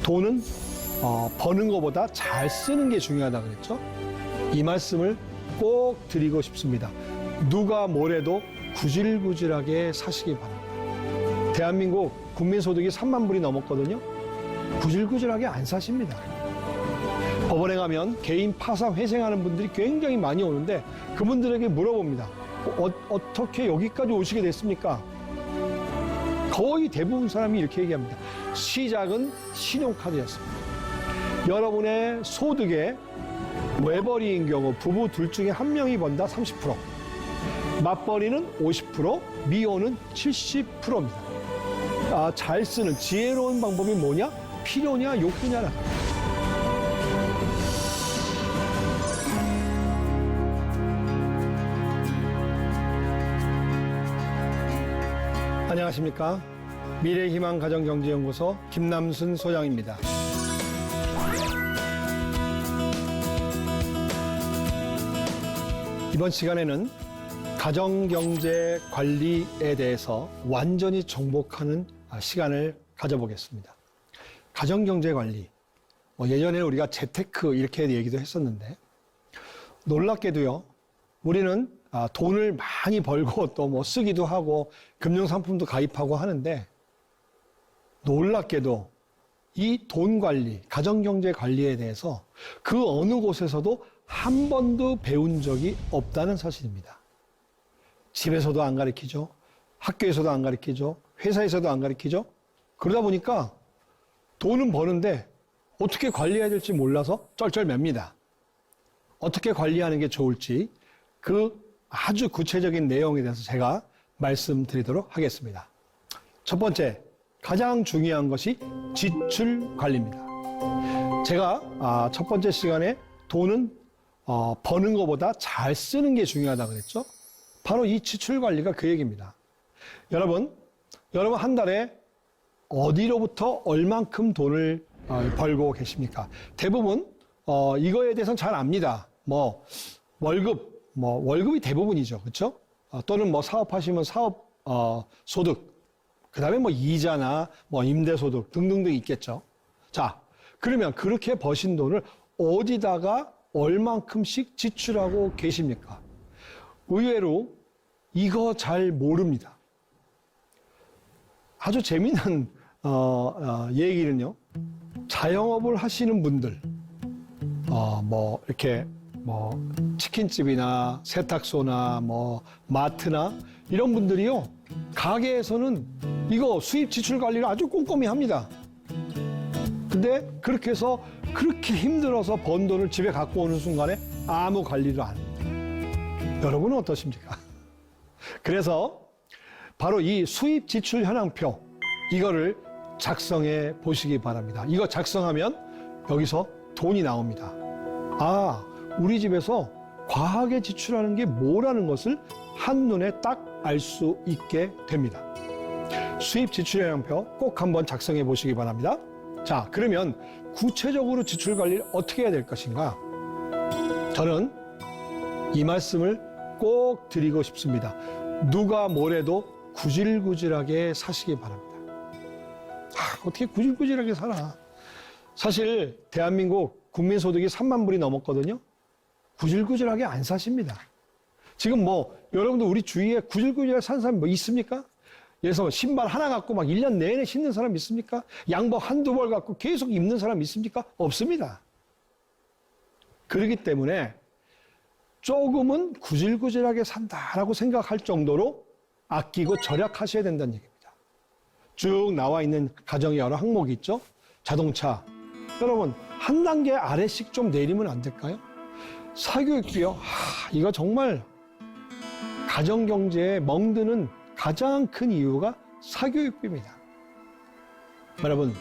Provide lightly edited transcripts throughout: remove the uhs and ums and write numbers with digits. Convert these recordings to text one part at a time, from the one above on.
돈은 버는 것보다 잘 쓰는 게 중요하다 그랬죠. 이 말씀을 꼭 드리고 싶습니다. 누가 뭐래도 구질구질하게 사시기 바랍니다. 대한민국 국민소득이 3만 불이 넘었거든요. 구질구질하게 안 사십니다. 법원에 가면 개인 파산 회생하는 분들이 굉장히 많이 오는데 그분들에게 물어봅니다. 어떻게 여기까지 오시게 됐습니까? 거의 대부분 사람이 이렇게 얘기합니다. 시작은 신용카드였습니다. 여러분의 소득의 외벌이인 경우 부부 둘 중에 한 명이 번다 30%, 맞벌이는 50%, 미혼은 70%입니다. 잘 쓰는 지혜로운 방법이 뭐냐? 필요냐, 욕구냐라. 안녕하십니까? 미래희망 가정경제연구소 김남순 소장입니다. 이번 시간에는 가정경제 관리에 대해서 완전히 정복하는 시간을 가져보겠습니다. 가정경제 관리, 예전에 우리가 재테크 이렇게 얘기도 했었는데 놀랍게도요, 우리는 돈을 많이 벌고 또 쓰기도 하고 금융상품도 가입하고 하는데 놀랍게도 이 돈 관리, 가정경제 관리에 대해서 그 어느 곳에서도 한 번도 배운 적이 없다는 사실입니다. 집에서도 안 가르치죠. 학교에서도 안 가르치죠. 회사에서도 안 가르치죠. 그러다 보니까 돈은 버는데 어떻게 관리해야 될지 몰라서 쩔쩔맵니다. 어떻게 관리하는 게 좋을지 그 아주 구체적인 내용에 대해서 제가 말씀드리도록 하겠습니다. 첫 번째, 가장 중요한 것이 지출 관리입니다. 제가 첫 번째 시간에 돈은 버는 것보다 잘 쓰는 게 중요하다고 그랬죠. 바로 이 지출 관리가 그 얘기입니다. 여러분 한 달에 어디로부터 얼만큼 돈을 벌고 계십니까? 대부분 이거에 대해서는 잘 압니다. 월급이 대부분이죠. 그렇죠? 또는 사업하시면 사업 소득, 그다음에 이자나 임대소득 등등등 있겠죠. 자, 그러면 그렇게 버신 돈을 어디다가 얼만큼씩 지출하고 계십니까? 의외로 이거 잘 모릅니다. 아주 재미난 얘기는요. 자영업을 하시는 분들, 이렇게 치킨집이나 세탁소나 마트나 이런 분들이요, 가게에서는 이거 수입 지출 관리를 아주 꼼꼼히 합니다. 근데 그렇게 해서 그렇게 힘들어서 번 돈을 집에 갖고 오는 순간에 아무 관리를 안 합니다. 여러분은 어떠십니까? 그래서 바로 이 수입 지출 현황표, 이거를 작성해 보시기 바랍니다. 이거 작성하면 여기서 돈이 나옵니다. 우리 집에서 과하게 지출하는 게 뭐라는 것을 한눈에 딱 알 수 있게 됩니다. 수입 지출 현황표 꼭 한번 작성해 보시기 바랍니다. 자, 그러면 구체적으로 지출 관리를 어떻게 해야 될 것인가? 저는 이 말씀을 꼭 드리고 싶습니다. 누가 뭐래도 구질구질하게 사시기 바랍니다. 어떻게 구질구질하게 살아? 사실 대한민국 국민소득이 3만 불이 넘었거든요. 구질구질하게 안 사십니다. 지금 여러분들 우리 주위에 구질구질하게 사는 사람 있습니까? 예를 들어서 신발 하나 갖고 1년 내내 신는 사람 있습니까? 양복 한두 벌 갖고 계속 입는 사람 있습니까? 없습니다. 그렇기 때문에 조금은 구질구질하게 산다라고 생각할 정도로 아끼고 절약하셔야 된다는 얘기입니다. 쭉 나와 있는 가정의 여러 항목이 있죠. 자동차. 여러분, 한 단계 아래씩 좀 내리면 안 될까요? 사교육비요. 이거 정말 가정경제에 멍드는 가장 큰 이유가 사교육비입니다. 여러분,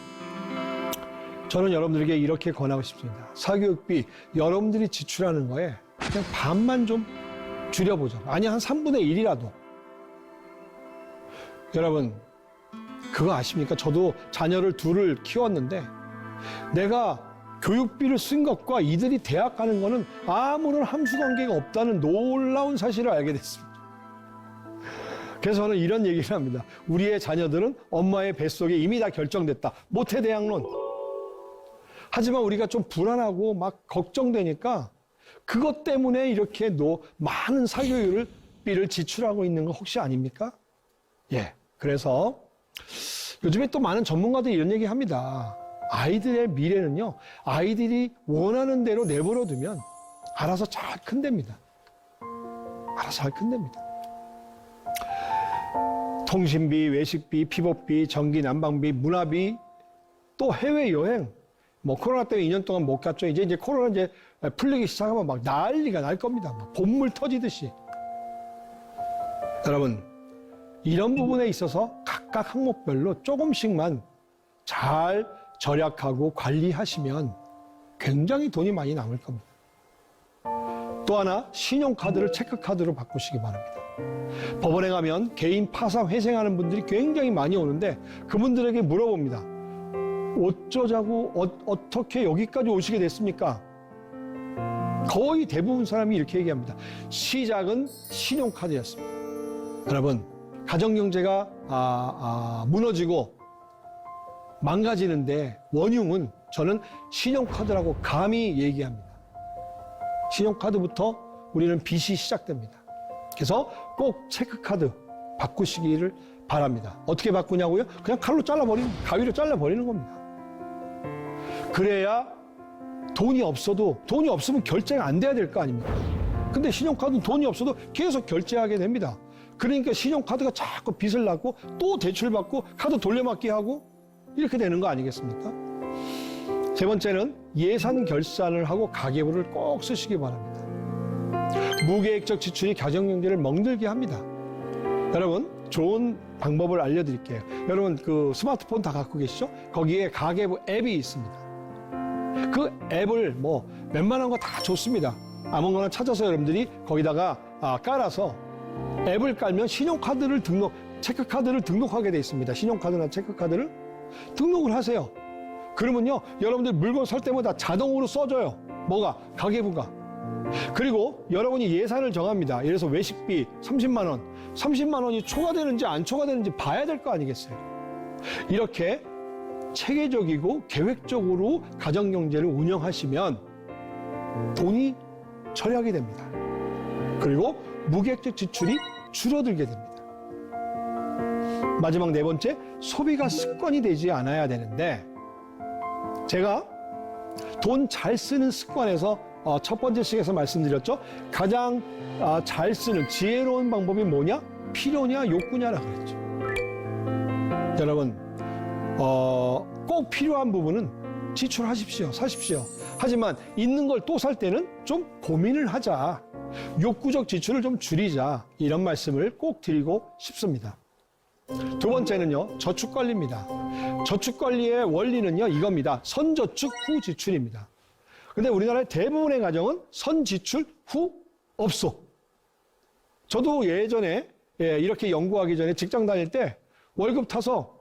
저는 여러분들에게 이렇게 권하고 싶습니다. 사교육비 여러분들이 지출하는 거에 그냥 반만 좀 줄여보자. 아니, 한 3분의 1이라도. 여러분, 그거 아십니까? 저도 자녀를 둘을 키웠는데 내가 교육비를 쓴 것과 이들이 대학 가는 거는 아무런 함수관계가 없다는 놀라운 사실을 알게 됐습니다. 그래서 저는 이런 얘기를 합니다. 우리의 자녀들은 엄마의 뱃속에 이미 다 결정됐다. 모태대학론. 하지만 우리가 좀 불안하고 막 걱정되니까 그것 때문에 이렇게 많은 사교육비를 지출하고 있는 거 혹시 아닙니까? 예. 그래서 요즘에 또 많은 전문가들이 이런 얘기 합니다. 아이들의 미래는요, 아이들이 원하는 대로 내버려 두면 알아서 잘 큰답니다. 알아서 잘 큰답니다. 통신비, 외식비, 피복비, 전기, 난방비, 문화비, 또 해외여행. 뭐 코로나 때문에 2년 동안 못 갔죠. 이제 코로나 이제 풀리기 시작하면 막 난리가 날 겁니다. 막 봇물 터지듯이. 여러분, 이런 부분에 있어서 각각 항목별로 조금씩만 잘 절약하고 관리하시면 굉장히 돈이 많이 남을 겁니다. 또 하나, 신용카드를 체크카드로 바꾸시기 바랍니다. 법원에 가면 개인 파산 회생하는 분들이 굉장히 많이 오는데 그분들에게 물어봅니다. 어쩌자고 어떻게 여기까지 오시게 됐습니까? 거의 대부분 사람이 이렇게 얘기합니다. 시작은 신용카드였습니다. 여러분, 가정경제가 무너지고 망가지는데 원흉은 저는 신용카드라고 감히 얘기합니다. 신용카드부터 우리는 빚이 시작됩니다. 그래서 꼭 체크카드 바꾸시기를 바랍니다. 어떻게 바꾸냐고요? 그냥 칼로 가위로 잘라버리는 겁니다. 그래야 돈이 없으면 결제가 안 돼야 될 거 아닙니까? 근데 신용카드는 돈이 없어도 계속 결제하게 됩니다. 그러니까 신용카드가 자꾸 빚을 낳고 또 대출받고 카드 돌려막기 하고 이렇게 되는 거 아니겠습니까? 세 번째는 예산 결산을 하고 가계부를 꼭 쓰시기 바랍니다. 무계획적 지출이 가정경제를 멍들게 합니다. 여러분, 좋은 방법을 알려드릴게요. 여러분, 그 스마트폰 다 갖고 계시죠? 거기에 가계부 앱이 있습니다. 그 앱을 웬만한 거 다 좋습니다. 아무거나 찾아서 여러분들이 거기다가 깔아서 앱을 깔면 신용카드를 체크카드를 등록하게 돼 있습니다. 신용카드나 체크카드를 등록을 하세요. 그러면요, 여러분들 물건 살 때마다 자동으로 써져요. 가계부가. 그리고 여러분이 예산을 정합니다. 예를 들어서 외식비 30만 원. 30만 원이 초과되는지 안 초과되는지 봐야 될 거 아니겠어요. 이렇게 체계적이고 계획적으로 가정경제를 운영하시면 돈이 절약이 됩니다. 그리고 무계획적 지출이 줄어들게 됩니다. 마지막 네 번째, 소비가 습관이 되지 않아야 되는데 제가 돈 잘 쓰는 습관에서 첫 번째 시간에서 말씀드렸죠. 가장 잘 쓰는 지혜로운 방법이 뭐냐? 필요냐 욕구냐라 그랬죠. 여러분, 꼭 필요한 부분은 지출하십시오. 사십시오. 하지만 있는 걸 또 살 때는 좀 고민을 하자. 욕구적 지출을 좀 줄이자. 이런 말씀을 꼭 드리고 싶습니다. 두 번째는요, 저축관리입니다. 저축관리의 원리는요, 이겁니다. 선저축 후 지출입니다. 근데 우리나라의 대부분의 가정은 선지출 후 업소. 저도 예전에 이렇게 연구하기 전에 직장 다닐 때 월급 타서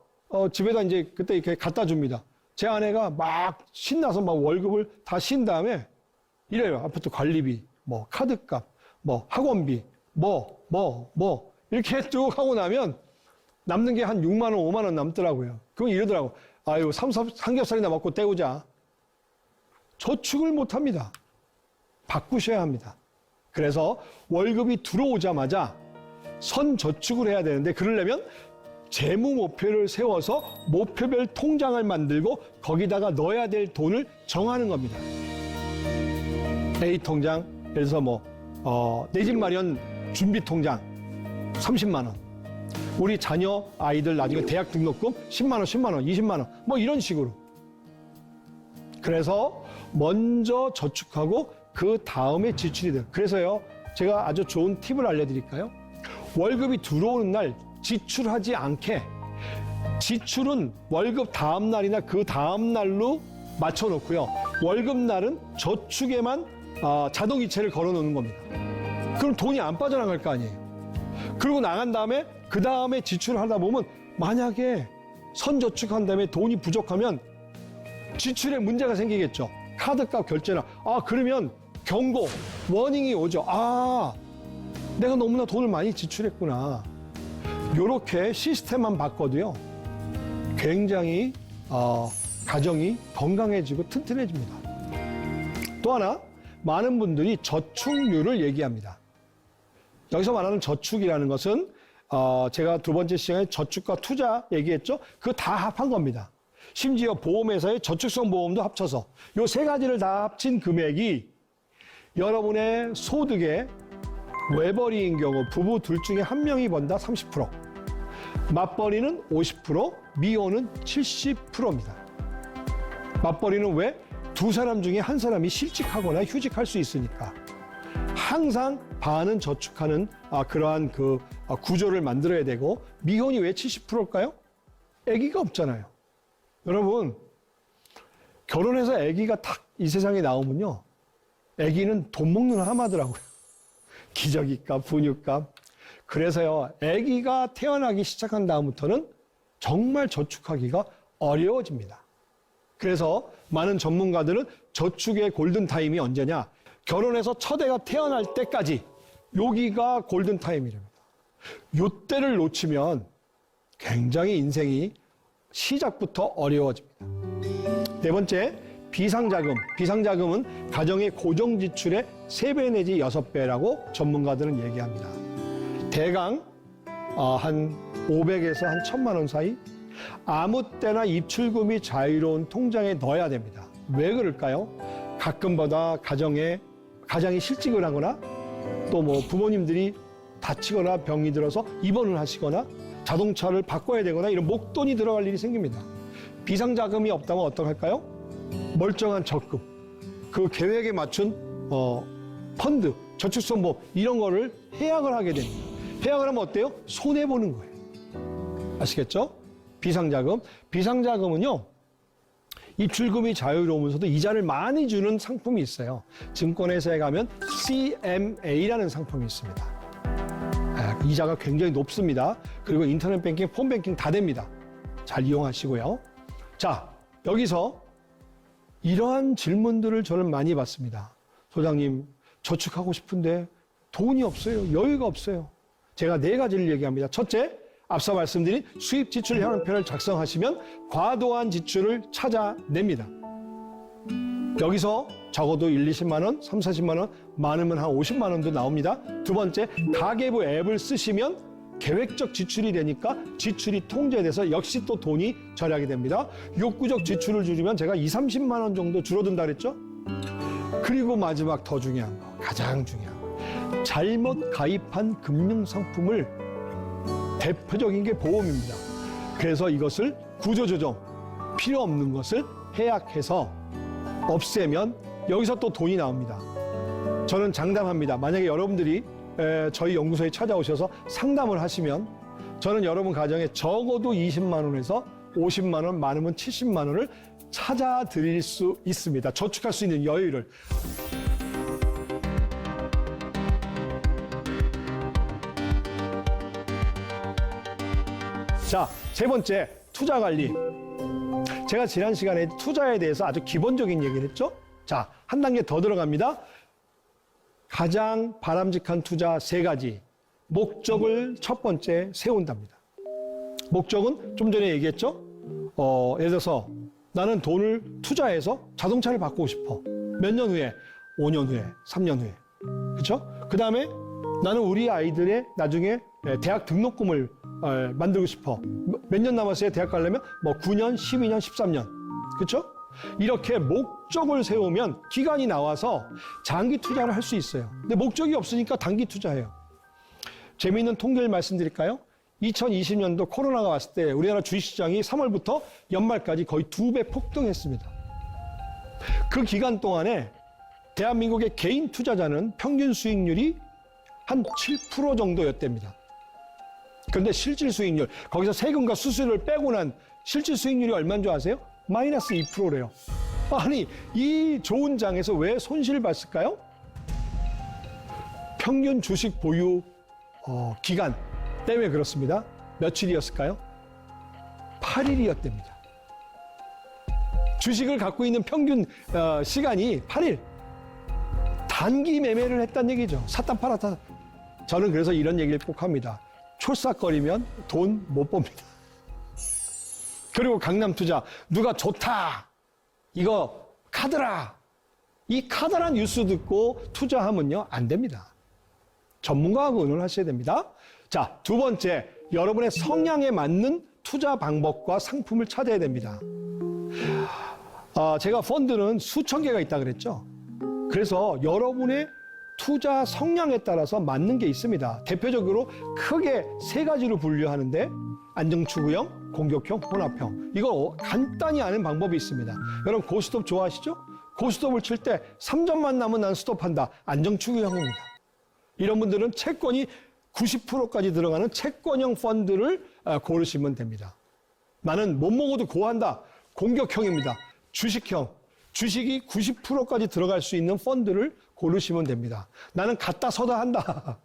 집에다 이제 그때 이렇게 갖다 줍니다. 제 아내가 막 신나서 막 월급을 다 신 다음에 이래요. 아파트 관리비, 카드값, 학원비, 이렇게 쭉 하고 나면 남는 게 한 6만 원, 5만 원 남더라고요. 그럼 이러더라고. 아유, 삼겹살이나 먹고 때우자. 저축을 못 합니다. 바꾸셔야 합니다. 그래서 월급이 들어오자마자 선저축을 해야 되는데 그러려면 재무 목표를 세워서 목표별 통장을 만들고 거기다가 넣어야 될 돈을 정하는 겁니다. A 통장, 예를 들어서 내 집 마련 준비 통장 30만 원. 우리 자녀 아이들 나중에 대학 등록금 10만 원, 10만 원, 20만 원, 이런 식으로. 그래서 먼저 저축하고 그 다음에 지출이 돼요. 그래서요, 제가 아주 좋은 팁을 알려드릴까요? 월급이 들어오는 날 지출하지 않게, 지출은 월급 다음 날이나 그 다음 날로 맞춰놓고요. 월급 날은 저축에만 자동이체를 걸어놓는 겁니다. 그럼 돈이 안 빠져나갈 거 아니에요. 그리고 나간 다음에 그 다음에 지출을 하다 보면 만약에 선저축한 다음에 돈이 부족하면 지출에 문제가 생기겠죠. 카드값 결제나. 그러면 경고, 워닝이 오죠. 내가 너무나 돈을 많이 지출했구나. 요렇게 시스템만 바꿔도요, 굉장히 가정이 건강해지고 튼튼해집니다. 또 하나, 많은 분들이 저축률을 얘기합니다. 여기서 말하는 저축이라는 것은 제가 두 번째 시간에 저축과 투자 얘기했죠? 그거 다 합한 겁니다. 심지어 보험회사의 저축성 보험도 합쳐서 이 세 가지를 다 합친 금액이 여러분의 소득의 외벌이인 경우 부부 둘 중에 한 명이 번다 30%, 맞벌이는 50%, 미혼은 70%입니다. 맞벌이는 왜? 두 사람 중에 한 사람이 실직하거나 휴직할 수 있으니까 항상 반은 저축하는 그러한 구조를 만들어야 되고, 미혼이 왜 70%일까요? 아기가 없잖아요. 여러분, 결혼해서 아기가 딱 이 세상에 나오면요, 아기는 돈 먹는 하마더라고요. 기저귀값, 분유값. 그래서요, 아기가 태어나기 시작한 다음부터는 정말 저축하기가 어려워집니다. 그래서 많은 전문가들은 저축의 골든타임이 언제냐? 결혼해서 첫 애가 태어날 때까지 여기가 골든타임이랍니다. 요때를 놓치면 굉장히 인생이 시작부터 어려워집니다. 네 번째, 비상자금. 비상자금은 가정의 고정지출의 3배 내지 6배라고 전문가들은 얘기합니다. 대강 한 500에서 한 1000만 원 사이? 아무 때나 입출금이 자유로운 통장에 넣어야 됩니다. 왜 그럴까요? 가끔보다 가장이 실직을 하거나 또 뭐 부모님들이 다치거나 병이 들어서 입원을 하시거나 자동차를 바꿔야 되거나 이런 목돈이 들어갈 일이 생깁니다. 비상자금이 없다면 어떡할까요? 멀쩡한 적금, 그 계획에 맞춘 펀드, 저축성 보험 이런 거를 해약을 하게 됩니다. 해약을 하면 어때요? 손해보는 거예요. 아시겠죠? 비상자금. 비상자금은요, 입출금이 자유로우면서도 이자를 많이 주는 상품이 있어요. 증권회사에 가면 CMA라는 상품이 있습니다. 이자가 굉장히 높습니다. 그리고 인터넷 뱅킹, 폰 뱅킹 다 됩니다. 잘 이용하시고요. 자, 여기서 이러한 질문들을 저는 많이 받습니다. 소장님, 저축하고 싶은데 돈이 없어요. 여유가 없어요. 제가 4가지를 얘기합니다. 첫째, 앞서 말씀드린 수입 지출 현황표를 작성하시면 과도한 지출을 찾아냅니다. 여기서 적어도 1, 20만 원, 3, 40만 원, 많으면 한 50만 원도 나옵니다. 두 번째, 가계부 앱을 쓰시면 계획적 지출이 되니까 지출이 통제돼서 역시 또 돈이 절약이 됩니다. 욕구적 지출을 줄이면 제가 2, 30만 원 정도 줄어든다 그랬죠? 그리고 마지막 더 중요한 거, 가장 중요한 거. 잘못 가입한 금융상품을 대표적인 게 보험입니다. 그래서 이것을 구조조정, 필요 없는 것을 해약해서 없애면 여기서 또 돈이 나옵니다. 저는 장담합니다. 만약에 여러분들이 저희 연구소에 찾아오셔서 상담을 하시면 저는 여러분 가정에 적어도 20만 원에서 50만 원, 많으면 70만 원을 찾아드릴 수 있습니다. 저축할 수 있는 여유를. 자, 세 번째, 투자 관리. 제가 지난 시간에 투자에 대해서 아주 기본적인 얘기를 했죠? 자, 한 단계 더 들어갑니다. 가장 바람직한 투자 3가지. 목적을 첫 번째 세운답니다. 목적은 좀 전에 얘기했죠? 예를 들어서 나는 돈을 투자해서 자동차를 바꾸고 싶어. 몇 년 후에? 5년 후에, 3년 후에. 그렇죠? 그 다음에 나는 우리 아이들의 나중에 대학 등록금을 만들고 싶어. 몇 년 남았어요? 대학 가려면? 뭐 9년, 12년, 13년. 그렇죠? 이렇게 목적을 세우면 기간이 나와서 장기 투자를 할 수 있어요. 근데 목적이 없으니까 단기 투자해요. 재미있는 통계를 말씀드릴까요? 2020년도 코로나가 왔을 때 우리나라 주식시장이 3월부터 연말까지 거의 2배 폭등했습니다. 그 기간 동안에 대한민국의 개인 투자자는 평균 수익률이 한 7% 정도였답니다. 그런데 실질 수익률, 거기서 세금과 수수료를 빼고 난 실질 수익률이 얼마인 줄 아세요? 마이너스 2%래요. 아니, 이 좋은 장에서 왜 손실을 봤을까요? 평균 주식 보유 기간 때문에 그렇습니다. 며칠이었을까요? 8일이었답니다. 주식을 갖고 있는 평균 시간이 8일. 단기 매매를 했다는 얘기죠. 샀다 팔았다. 저는 그래서 이런 얘기를 꼭 합니다. 촐싹거리면 돈 못 법니다. 그리고 강남투자 누가 좋다. 이거 카드라. 이 카드란 뉴스 듣고 투자하면요 안 됩니다. 전문가하고 의논하셔야 됩니다. 자, 두 번째, 여러분의 성향에 맞는 투자 방법과 상품을 찾아야 됩니다. 제가 펀드는 수천 개가 있다 그랬죠. 그래서 여러분의 투자 성향에 따라서 맞는 게 있습니다. 대표적으로 크게 세 가지로 분류하는데 안정추구형, 공격형, 혼합형. 이거 간단히 아는 방법이 있습니다. 여러분 고스톱 좋아하시죠? 고스톱을 칠 때 3점만 나면 난 스톱한다. 안정추구형입니다. 이런 분들은 채권이 90%까지 들어가는 채권형 펀드를 고르시면 됩니다. 나는 못 먹어도 고한다. 공격형입니다. 주식형. 주식이 90%까지 들어갈 수 있는 펀드를 고르시면 됩니다. 나는 갔다 서다 한다.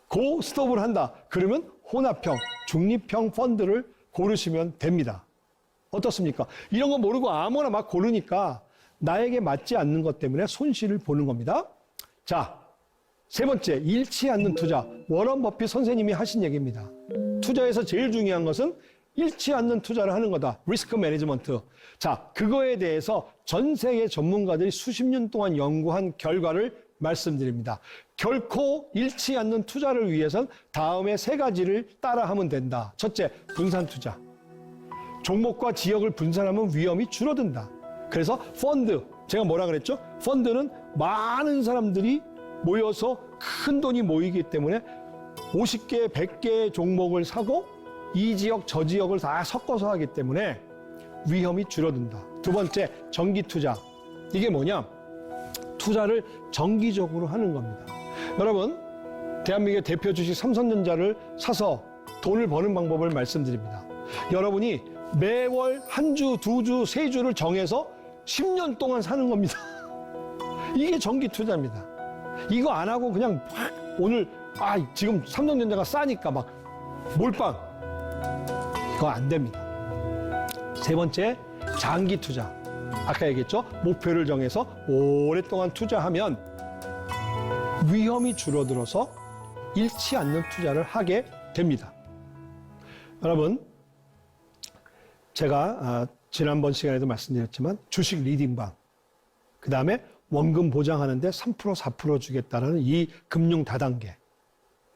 고 스톱을 한다. 그러면 혼합형, 중립형 펀드를 고르시면 됩니다. 어떻습니까? 이런 거 모르고 아무나 막 고르니까 나에게 맞지 않는 것 때문에 손실을 보는 겁니다. 자, 세 번째, 잃지 않는 투자. 워런 버핏 선생님이 하신 얘기입니다. 투자에서 제일 중요한 것은 잃지 않는 투자를 하는 거다. 리스크 매니지먼트. 자, 그거에 대해서 전 세계 전문가들이 수십 년 동안 연구한 결과를 말씀드립니다. 결코 잃지 않는 투자를 위해선 다음에 세 가지를 따라하면 된다. 첫째, 분산 투자. 종목과 지역을 분산하면 위험이 줄어든다. 그래서 펀드, 제가 뭐라 그랬죠? 펀드는 많은 사람들이 모여서 큰 돈이 모이기 때문에 50개, 100개의 종목을 사고 이 지역, 저 지역을 다 섞어서 하기 때문에 위험이 줄어든다. 두 번째, 정기 투자. 이게 뭐냐? 투자를 정기적으로 하는 겁니다. 여러분, 대한민국의 대표 주식 삼성전자를 사서 돈을 버는 방법을 말씀드립니다. 여러분이 매월 한 주, 두 주, 세 주를 정해서 10년 동안 사는 겁니다. 이게 정기 투자입니다. 이거 안 하고 그냥 오늘 지금 삼성전자가 싸니까 막 몰빵. 이거 안 됩니다. 세 번째, 장기 투자. 아까 얘기했죠? 목표를 정해서 오랫동안 투자하면 위험이 줄어들어서 잃지 않는 투자를 하게 됩니다. 여러분, 제가 지난번 시간에도 말씀드렸지만 주식 리딩방, 그 다음에 원금 보장하는데 3%, 4% 주겠다는 이 금융 다단계.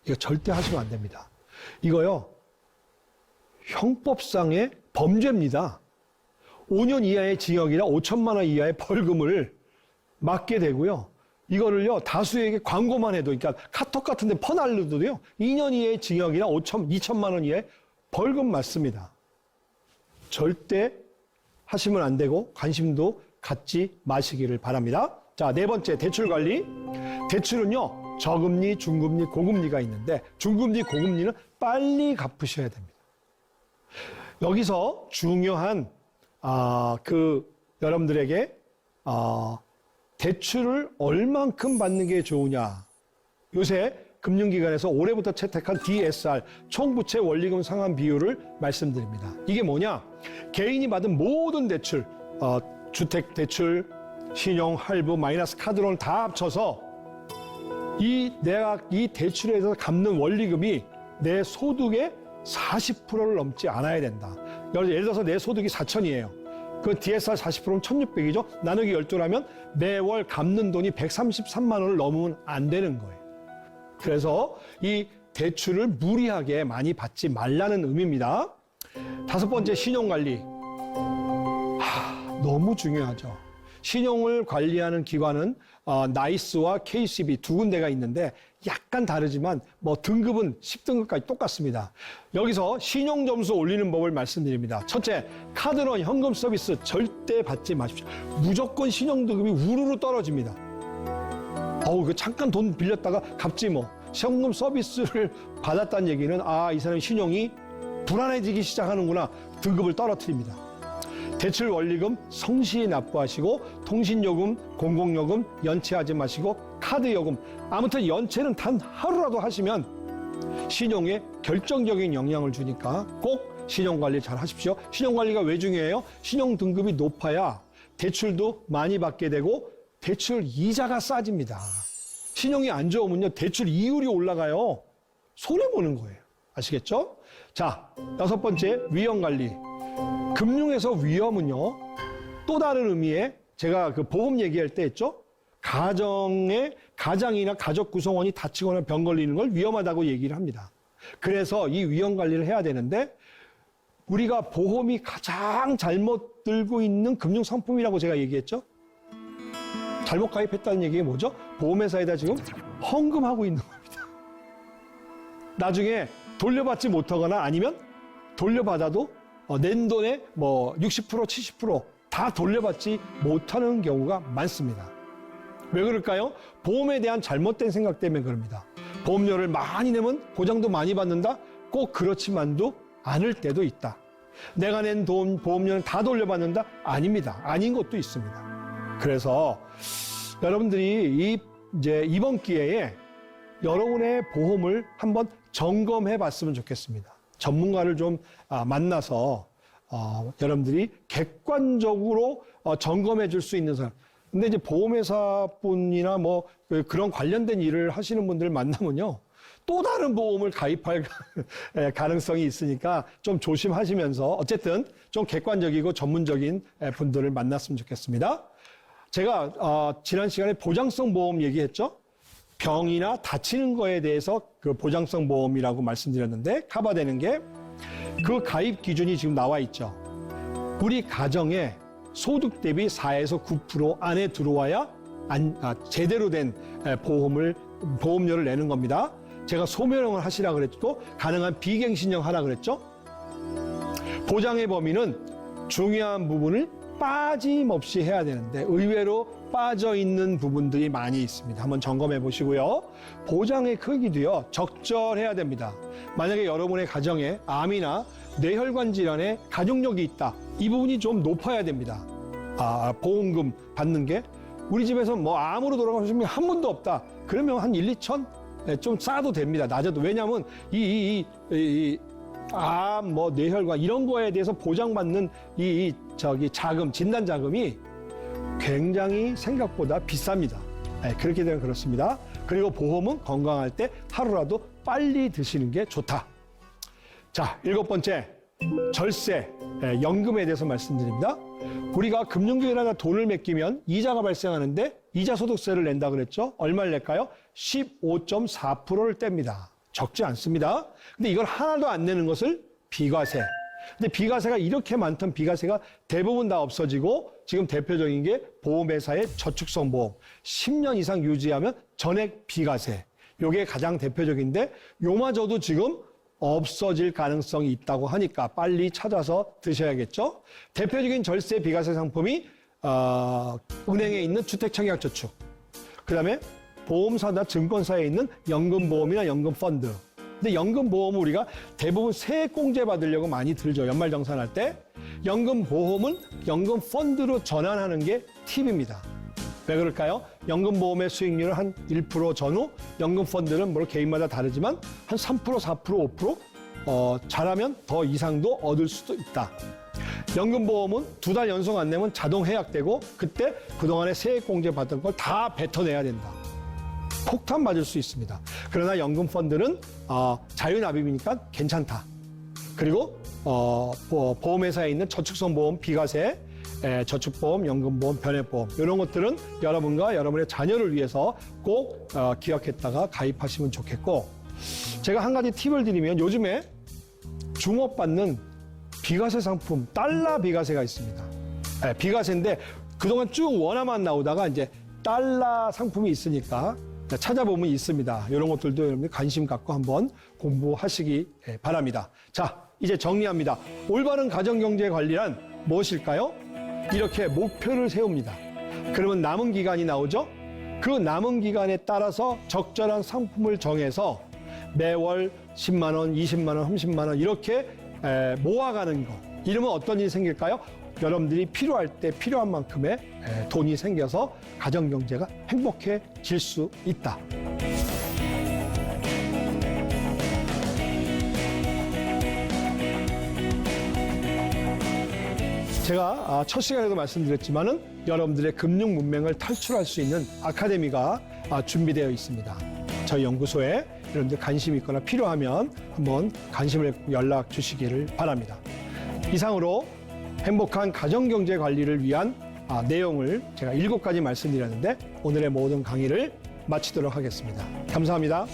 이거 절대 하시면 안 됩니다. 이거요, 형법상의 범죄입니다. 5년 이하의 징역이나 5천만 원 이하의 벌금을 맞게 되고요. 이거를요, 다수에게 광고만 해도, 그러니까 카톡 같은 데 퍼날려도요, 2년 이하의 징역이나 2천만 원 이하의 벌금 맞습니다. 절대 하시면 안 되고 관심도 갖지 마시기를 바랍니다. 자, 네 번째, 대출 관리. 대출은요, 저금리, 중금리, 고금리가 있는데 중금리, 고금리는 빨리 갚으셔야 됩니다. 여기서 중요한 여러분들에게 대출을 얼만큼 받는 게 좋으냐. 요새 금융기관에서 올해부터 채택한 DSR, 총부채 원리금 상환 비율을 말씀드립니다. 이게 뭐냐? 개인이 받은 모든 대출, 주택대출, 신용, 할부, 마이너스 카드론 다 합쳐서 내가 이 대출에서 갚는 원리금이 내 소득의 40%를 넘지 않아야 된다. 예를 들어서 내 소득이 4천이에요. 그 DSR 40%는 1,600이죠. 나누기 12라면 매월 갚는 돈이 133만 원을 넘으면 안 되는 거예요. 그래서 이 대출을 무리하게 많이 받지 말라는 의미입니다. 다섯 번째, 신용관리. 너무 중요하죠. 신용을 관리하는 기관은 나이스와 KCB 두 군데가 있는데 약간 다르지만 등급은 10등급까지 똑같습니다. 여기서 신용 점수 올리는 법을 말씀드립니다. 첫째, 카드론 현금 서비스 절대 받지 마십시오. 무조건 신용 등급이 우르르 떨어집니다. 잠깐 돈 빌렸다가 갚지 뭐. 현금 서비스를 받았다는 얘기는 이 사람이 신용이 불안해지기 시작하는구나. 등급을 떨어뜨립니다. 대출 원리금 성실히 납부하시고 통신요금, 공공요금 연체하지 마시고 카드요금, 아무튼 연체는 단 하루라도 하시면 신용에 결정적인 영향을 주니까 꼭 신용관리 잘 하십시오. 신용관리가 왜 중요해요? 신용 등급이 높아야 대출도 많이 받게 되고 대출 이자가 싸집니다. 신용이 안 좋으면요, 대출 이율이 올라가요. 손해보는 거예요. 아시겠죠? 자, 여섯 번째, 위험관리. 금융에서 위험은요, 또 다른 의미의 제가 그 보험 얘기할 때 했죠? 가장이나 가족 구성원이 다치거나 병 걸리는 걸 위험하다고 얘기를 합니다. 그래서 이 위험 관리를 해야 되는데 우리가 보험이 가장 잘못 들고 있는 금융 상품이라고 제가 얘기했죠? 잘못 가입했다는 얘기가 뭐죠? 보험회사에다 지금 헌금하고 있는 겁니다. 나중에 돌려받지 못하거나 아니면 돌려받아도 낸 돈의 뭐 60%, 70%다 돌려받지 못하는 경우가 많습니다. 왜 그럴까요? 보험에 대한 잘못된 생각 때문에 그럽니다. 보험료를 많이 내면 보장도 많이 받는다? 꼭 그렇지만도 않을 때도 있다. 내가 낸 돈, 보험료는 다 돌려받는다? 아닙니다. 아닌 것도 있습니다. 그래서 여러분들이 이제 이번 기회에 여러분의 보험을 한번 점검해 봤으면 좋겠습니다. 전문가를 좀 만나서 여러분들이 객관적으로 점검해 줄 수 있는 사람. 근데 이제 보험회사 분이나 뭐 그런 관련된 일을 하시는 분들 만나면요. 또 다른 보험을 가입할 가능성이 있으니까 좀 조심하시면서 어쨌든 좀 객관적이고 전문적인 분들을 만났으면 좋겠습니다. 제가 지난 시간에 보장성 보험 얘기했죠. 병이나 다치는 거에 대해서 그 보장성 보험이라고 말씀드렸는데 커버되는 게 그 가입 기준이 지금 나와 있죠. 우리 가정에 소득 대비 4에서 9% 안에 들어와야 제대로 된 보험료를 내는 겁니다. 제가 소멸형을 하시라 그랬고 가능한 비갱신형 하라 그랬죠. 보장의 범위는 중요한 부분을 빠짐없이 해야 되는데 의외로 빠져 있는 부분들이 많이 있습니다. 한번 점검해 보시고요. 보장의 크기도요, 적절해야 됩니다. 만약에 여러분의 가정에 암이나 뇌혈관 질환에 가족력이 있다. 이 부분이 좀 높아야 됩니다. 보험금 받는 게 우리 집에서 뭐 암으로 돌아가신 분이 한 분도 없다. 그러면 한 1, 2천 좀 싸도 됩니다. 낮아도. 왜냐하면 암, 뭐 뇌혈관 이런 거에 대해서 보장받는 자금, 진단 자금이 굉장히 생각보다 비쌉니다. 그렇게 되면 그렇습니다. 그리고 보험은 건강할 때 하루라도 빨리 드시는 게 좋다. 자, 7번째, 절세, 연금에 대해서 말씀드립니다. 우리가 금융기관에다 돈을 맡기면 이자가 발생하는데 이자 소득세를 낸다 그랬죠? 얼마를 낼까요? 15.4%를 뗍니다. 적지 않습니다. 근데 이걸 하나도 안 내는 것을 비과세. 근데 비과세가 이렇게 많던 비과세가 대부분 다 없어지고 지금 대표적인 게 보험회사의 저축성 보험. 10년 이상 유지하면 전액 비과세. 요게 가장 대표적인데 요마저도 지금 없어질 가능성이 있다고 하니까 빨리 찾아서 드셔야겠죠. 대표적인 절세 비과세 상품이 은행에 있는 주택청약저축, 그다음에 보험사나 증권사에 있는 연금보험이나 연금펀드. 근데 연금보험은 우리가 대부분 세액공제 받으려고 많이 들죠. 연말정산할 때. 연금보험은 연금펀드로 전환하는 게 팁입니다. 왜 그럴까요? 연금보험의 수익률은 한 1% 전후, 연금펀드는 뭐 개인마다 다르지만 한 3%, 4%, 5% 잘하면 더 이상도 얻을 수도 있다. 연금보험은 2달 연속 안 내면 자동 해약되고 그때 그동안에 세액공제 받은 걸 다 뱉어내야 된다. 폭탄 맞을 수 있습니다. 그러나 연금펀드는 자유납입이니까 괜찮다. 그리고 보험회사에 있는 저축성 보험, 비과세, 저축보험, 연금보험, 변액보험 이런 것들은 여러분과 여러분의 자녀를 위해서 꼭 기억했다가 가입하시면 좋겠고, 제가 한 가지 팁을 드리면 요즘에 주목받는 비과세 상품, 달러 비과세가 있습니다. 비과세인데 그동안 쭉 원화만 나오다가 이제 달러 상품이 있으니까 찾아보면 있습니다. 이런 것들도 여러분들 관심 갖고 한번 공부하시기 바랍니다. 자, 이제 정리합니다. 올바른 가정경제관리란 무엇일까요? 이렇게 목표를 세웁니다. 그러면 남은 기간이 나오죠? 그 남은 기간에 따라서 적절한 상품을 정해서 매월 10만 원, 20만 원, 30만 원 이렇게 모아가는 거. 이러면 어떤 일이 생길까요? 여러분들이 필요할 때 필요한 만큼의 돈이 생겨서 가정경제가 행복해질 수 있다. 제가 첫 시간에도 말씀드렸지만은 여러분들의 금융 문맹을 탈출할 수 있는 아카데미가 준비되어 있습니다. 저희 연구소에 여러분들 관심 있거나 필요하면 한번 관심을 갖고 연락 주시기를 바랍니다. 이상으로 행복한 가정경제 관리를 위한 내용을 제가 7가지 말씀드렸는데 오늘의 모든 강의를 마치도록 하겠습니다. 감사합니다.